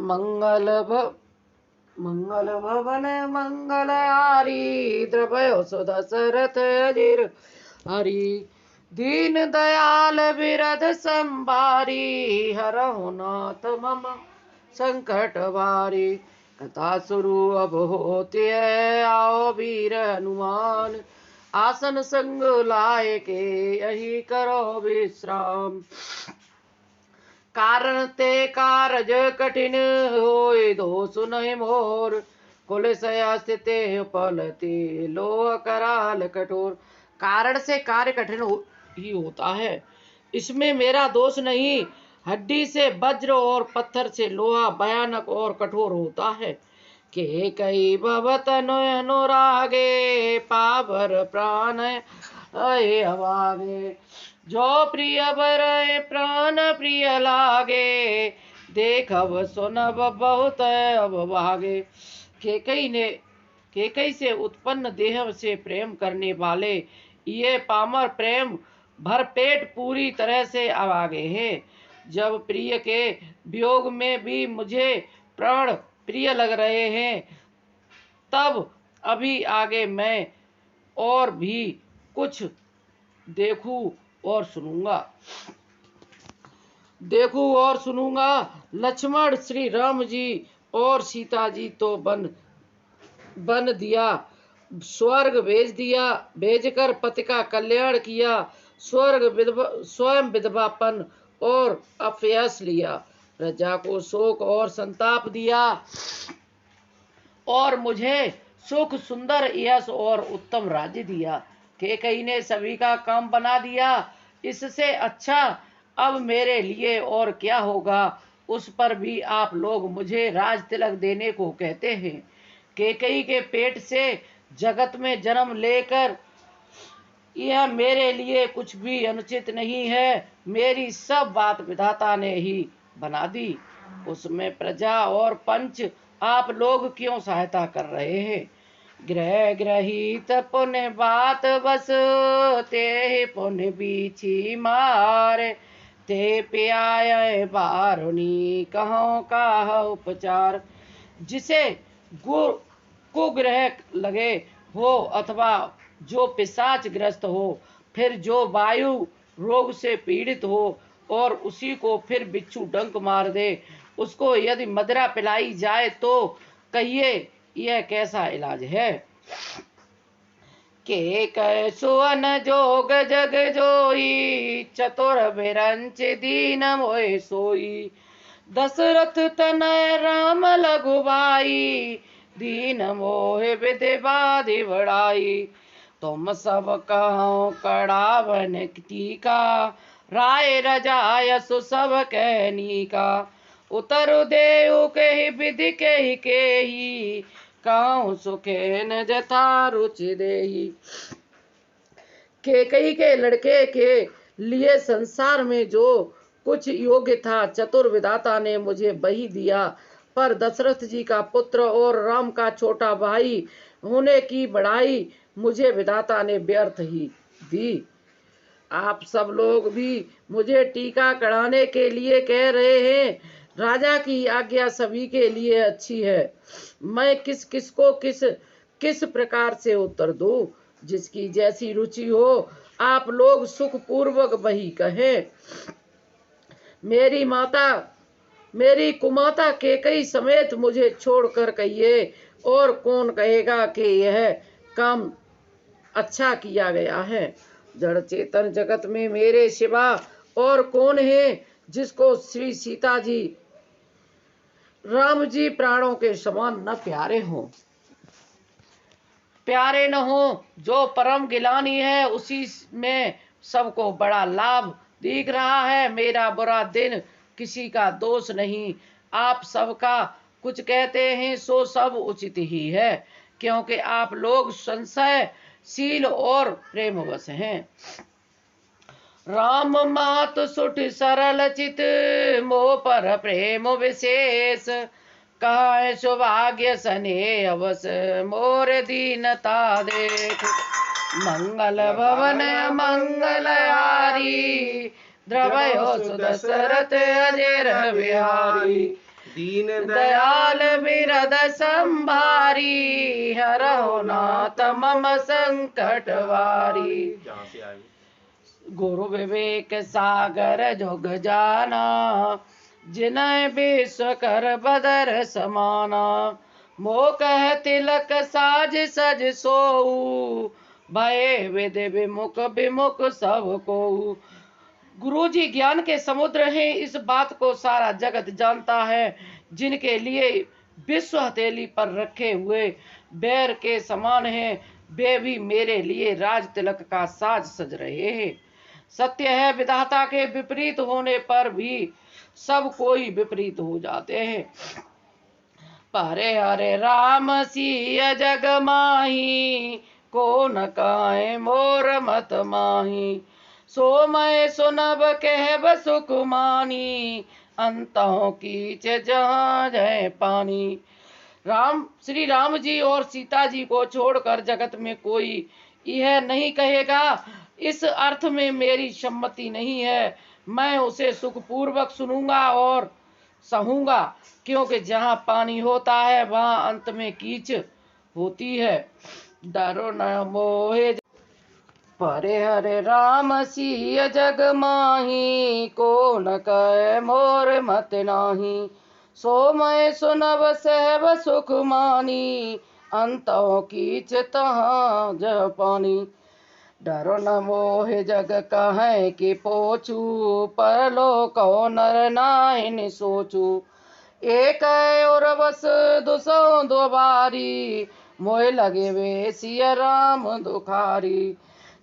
मंगल भवन मंगल हारी द्रवयो सुदशरथ अजीर हरि दीन दयाल बिरद संभारी हरहु नाथ मम संकट वारी। कथा शुरू अब होती है, आओ वीर हनुमान आसन संग लाए के यही करो विश्राम। कारण ते कारज कठिन होए दोष नहीं मोर कुल स्थित पलते लोह कराल कठोर। कारण से कार्य कठिन ही होता है, इसमें मेरा दोष नहीं। हड्डी से वज्र और पत्थर से लोहा भयानक और कठोर होता है। के कई भवत अनुरागे पावर प्राण अभागे जो प्रिय बरय प्राण प्रिय लागे देखब सुनब बहुत अब भागे। केकई से उत्पन्न देह से प्रेम करने वाले ये पामर प्रेम भरपेट पूरी तरह से अभागे हैं। जब प्रिय के वियोग में भी मुझे प्राण प्रिय लग रहे हैं, तब अभी आगे मैं और भी कुछ देखूं और सुनूंगा। लक्ष्मण श्री राम जी और सीता जी तो बन दिया, स्वर्ग भेजकर पति का कल्याण किया। स्वयं विधवापन और अपयश लिया, प्रजा को शोक और संताप दिया और मुझे सुख सुंदर यश और उत्तम राज्य दिया। केकई ने सभी का काम बना दिया, इससे अच्छा अब मेरे लिए और क्या होगा। उस पर भी आप लोग मुझे राज तिलक देने को कहते हैं। केकई के पेट से जगत में जन्म लेकर यह मेरे लिए कुछ भी अनुचित नहीं है। मेरी सब बात विधाता ने ही बना दी, उसमें प्रजा और पंच आप लोग क्यों सहायता कर रहे हैं। ग्रह ग्रहित पुण्य बात बस ते पुण्य बीछी मार ते प्याय बारुनी कहो का उपचार। जिसे कुग्रह लगे हो अथवा जो पिशाच ग्रस्त हो, फिर जो वायु रोग से पीड़ित हो और उसी को फिर बिच्छू डंक मार दे, उसको यदि मदिरा पिलाई जाए तो कहिए यह कैसा इलाज है। के कह सुवन जोग जग जोई चतुर बिरंच दीन मोय सोई। दशरथ तनय राम लघुबाई दीन मोह विधि बाधि बढ़ाई। तुम सब कहो कड़ावन टीका राय रजाय सब कहनी का। उतर देव कही विधि कही कहूँ सुखेन जथा रुचि देही। केकई के लड़के के लिए संसार में जो कुछ योग्य था चतुर विधाता ने मुझे वही दिया, पर दशरथ जी का पुत्र और राम का छोटा भाई होने की बड़ाई मुझे विधाता ने व्यर्थ ही दी। आप सब लोग भी मुझे टीका कढ़ाने के लिए कह रहे हैं। राजा की आज्ञा सभी के लिए अच्छी है, मैं किस को किस प्रकार से उत्तर दूं। जिसकी जैसी रुचि हो आप लोग सुख पूर्वक वही कहें। मेरी कुमाता केकई समेत मुझे छोड़कर कहिए, और कौन कहेगा कि यह काम अच्छा किया गया है। जड़ चेतन जगत में मेरे सिवा और कौन है जिसको श्री सीता जी राम जी प्राणों के समान न प्यारे न हो। जो परम गिलानी है उसी में सबको बड़ा लाभ दिख रहा है। मेरा बुरा दिन किसी का दोष नहीं। आप सबका कुछ कहते हैं सो सब उचित ही है, क्योंकि आप लोग संशयशील और प्रेमवश हैं। राम मात सुठ सरल चित मोह पर प्रेम विशेष। कहा सौभाग्य सने अवस मोर दीनता देख। मंगल भवन मंगल हारी द्रवयो सुदशरथ अजर बिहारी। दीन दयाल बिरद संभारी, हरहु नाथ मम संकट वारी। जहाँ से आए गुरु विवेक सागर जुग जाना, जिनय विश्व कर बदर समाना। मोह कह तिलक साज सज सोऊ, भय विधि विमुख विमुख सब को। गुरु जी ज्ञान के समुद्र हैं, इस बात को सारा जगत जानता है। जिनके लिए विश्व हथेली पर रखे हुए बैर के समान हैं, वे भी मेरे लिए राज तिलक का साज सज रहे हैं। सत्य है, विधाता के विपरीत होने पर भी सब कोई विपरीत हो जाते हैं। परे हरे राम सिय जग माही, को न काए मोर मत माही। सो मैं सुनब कहब सुख मानी, अंतों कीच जहाँ जय पानी। श्री राम जी और सीता जी को छोड़कर जगत में कोई यह नहीं कहेगा, इस अर्थ में मेरी सम्मति नहीं है। मैं उसे सुखपूर्वक सुनूंगा और सहूंगा, क्योंकि जहाँ पानी होता है वहाँ अंत में कीच होती है। डरो न मोहे परे हरे राम सिय जग माही, को न कह मोर मत नाही। सो मैं सुनब सहब सुख मानी, अंतों कीच तहाँ जह पानी। डरो न मोह जग कहें कि पोछू, परलोक नर नाहिन सोचू। एक और बस दुसो दोबारी, मोह लगे वे सिय राम दुखारी।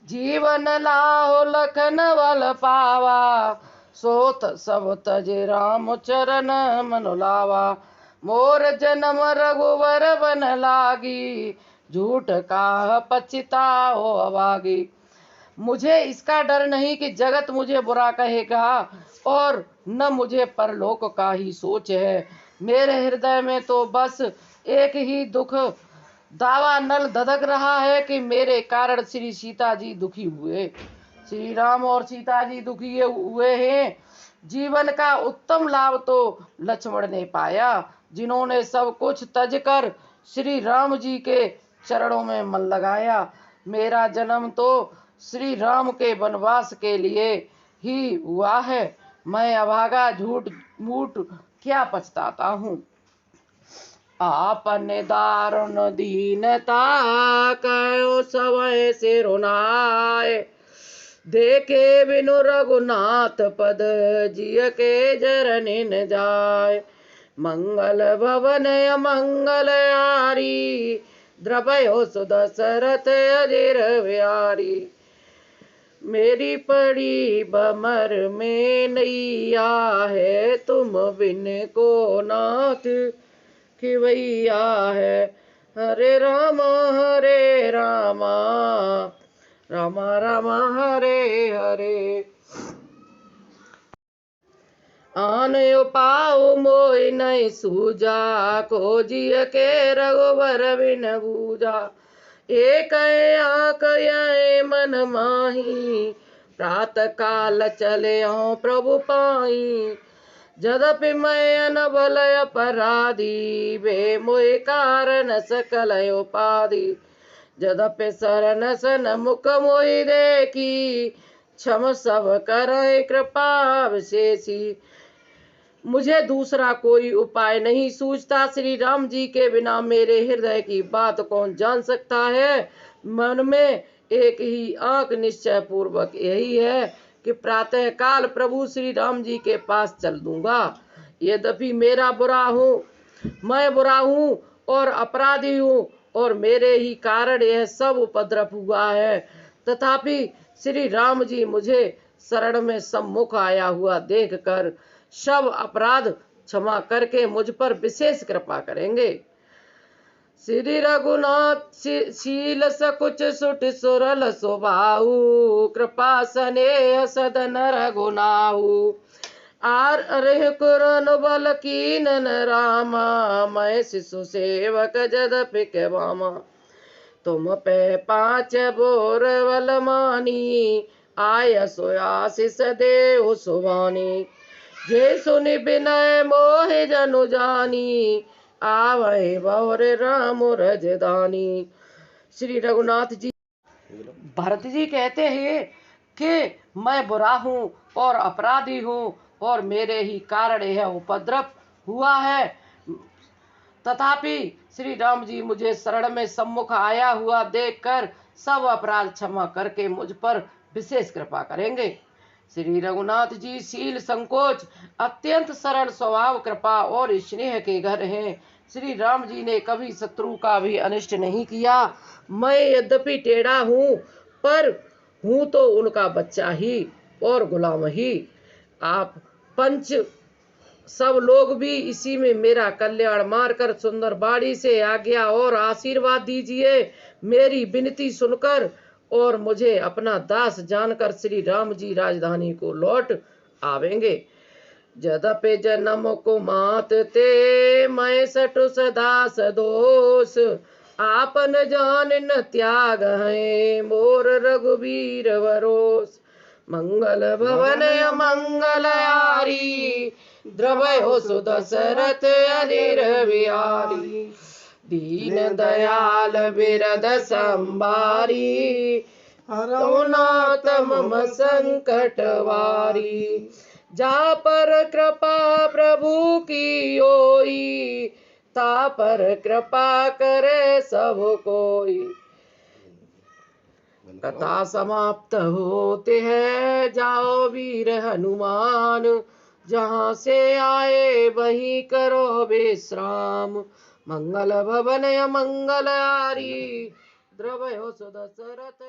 जीवन लाहो लखन बल पावा, सोत सब तज राम चरण मन लावा। मोर जन्म रघुवर बन लागी, झूठ का पछताओ अभागी। मुझे इसका डर नहीं कि जगत मुझे बुरा कहेगा, और न मुझे परलोक का ही सोच है। मेरे हृदय में तो बस एक ही दुख दावा नल धधक रहा है कि मेरे कारण श्री सीता जी दुखी हुए। श्री राम और सीता जी दुखी हुए हैं। जीवन का उत्तम लाभ तो लक्ष्मण ने पाया, जिन्होंने सब कुछ तज कर श्री राम जी के चरणों में मन लगाया। मेरा जन्म तो श्री राम के वनवास के लिए ही हुआ है। मैं अभागा झूठ मूठ क्या पछताता हूँ। आपन दारुण दीनता कयो समय से रुनाए, देखे बिनु रघुनाथ पद जिय के जरनिन जाय। मंगल भवन अमंगल आरी, द्रवयो सुदशरथ अजिर व्यारी। मेरी पड़ी बमर में नैया है, तुम बिन को नाथ खिवैया है। हरे रामा रामा रामा हरे हरे। आन पाओ मोय नहीं सूजा, को जिय के रघुवर बिन बूझा। एक आंख यह मन माही, प्रात काल चले प्रभु पाई। यद्यपि मैं अनबल अपराधी, वे मोहि कारण सकल उपाधि। यद्यपि शरण सन मुख मोहि देखी, क्षम सब करहि कृपा विशेषी। मुझे दूसरा कोई उपाय नहीं सूझता। श्री राम जी के बिना मेरे हृदय की बात कौन जान सकता है। मन में एक ही आंक निश्चय पूर्वक यही है कि प्रातः काल प्रभु श्री राम जी के पास चल दूंगा। यद्यपि मैं बुरा हूँ और अपराधी हूँ, और मेरे ही कारण यह सब उपद्रव हुआ है, तथापि श्री राम जी मुझे शरण में सम्मुख आया हुआ देखकर सब अपराध क्षमा करके मुझ पर विशेष कृपा करेंगे। श्री रघुनाथ शील सकुच सुट सुरल स्वभाहु, कृपा स्नेह सदन रघुनाहु। आर अरे कुरन बल कीनन रामा, मैं शिशु सेवक जदपि केवामा। तुम पे 5 बोर बल मानी, आय सो आशीष देव सुभानी। जे सुनि विनय मोहि जनु जानी, आवै बौर राम रजदानी। श्री रघुनाथ जी, भरत जी कहते हैं कि मैं बुरा हूँ और अपराधी हूँ और मेरे ही कारण यह उपद्रव हुआ है, तथापि श्री राम जी मुझे शरण में सम्मुख आया हुआ देखकर सब अपराध क्षमा करके मुझ पर विशेष कृपा करेंगे। श्री रघुनाथ जी शील संकोच अत्यंत सरल स्वभाव कृपा और स्नेह के घर हैं। श्री राम जी ने कभी शत्रु का भी अनिष्ट नहीं किया। मैं यद्यपि टेढ़ा हूँ पर हूँ तो उनका बच्चा ही और गुलाम ही। आप पंच सब लोग भी इसी में मेरा कल्याण मारकर सुंदर बाड़ी से आज्ञा और आशीर्वाद दीजिए। मेरी विनती सुनकर और मुझे अपना दास जानकर श्री राम जी राजधानी को लौट आवेंगे। जदपि जन्म को मात ते मैं सटु सदास दोष, आपन जान न त्याग है मोर रघुवीर वरोस। मंगल भवन मंगल आरी, द्रवयो सुदशरथ अधीर बिहारी। दीन दयाल बिरद संभारी, हरनाथ मम संकट वारी। जा पर कृपा प्रभु की होई, ता पर कृपा करे सब कोई। कथा समाप्त होते हैं जाओ वीर हनुमान, जहाँ से आए वहीं करो विश्राम। मंगल भवन मंगल आरी, द्रवयो सुदशरथ